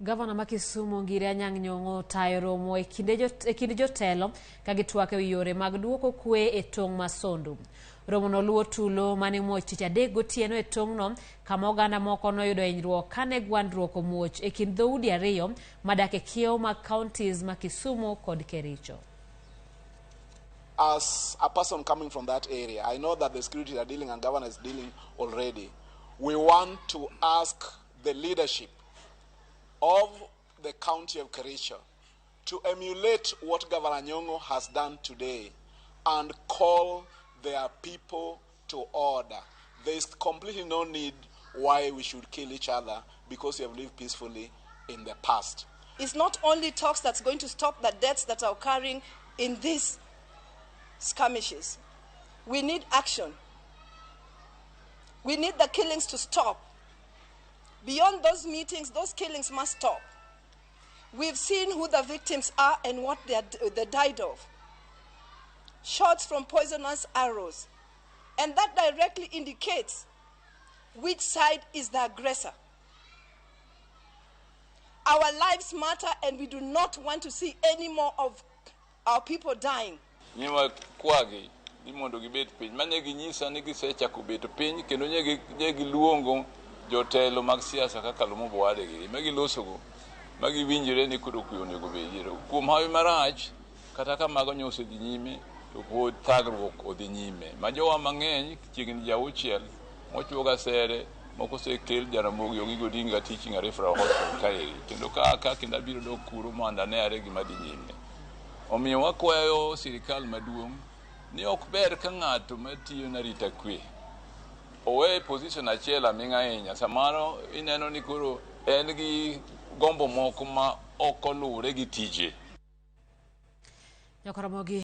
Gavana ma Kisumu Anyang Nyong'o otayo romo e kind jotelo ka gitwak e yore mag duoko kwee e tong' Masondu. Romo no luwo tulo mane muoch tich adek gotieno e tong'no kama oganda moko noyudo hinyruok kane gwandruok omuoch e kind dhoudi ariyo madak e kiewo mag counties ma Kisumu kod Kericho. As a person coming from that area, I know that the security are dealing and governor is dealing already. We want to ask the leadership of the county of Kericho to emulate what Governor Nyong'o has done today and call their people to order. There is completely no need why we should kill each other because we have lived peacefully in the past. It's not only talks that's going to stop the deaths that are occurring in these skirmishes. We need action. We need the killings to stop. Beyond those meetings, those killings must stop. We've seen who the victims are and what they died of. Shots from poisonous arrows. And that directly indicates which side is the aggressor. Our lives matter and we do not want to see any more of our people dying. Kwagi ni mondo gibet piny mane ginyisa ni gisechako bet piny kendo nyegi luongo jotelo mag siasa kaka lomo bwade gi magi losogo magi winjire ni kudo kuone go bejiro kuom hawi marach kata ka mago nyose dhi nyime to pod thagruok odhi nyime ma jowa mang'eny chiegni jauchiel mochuoga sere moko sekel Ramogi ogi godinga teaching a referral hospital kae kendo kaka kendo biro dok kuro manda ne are gima dhi nyime. Omiyo wakwayo sirikal maduong' ni ok ber ka ng'ato matiyo na rita kwe owe position achiel aming'a ahinya samaro ineno ni koro en gi gombo moko ma ok oluwre gi tije. Ramogi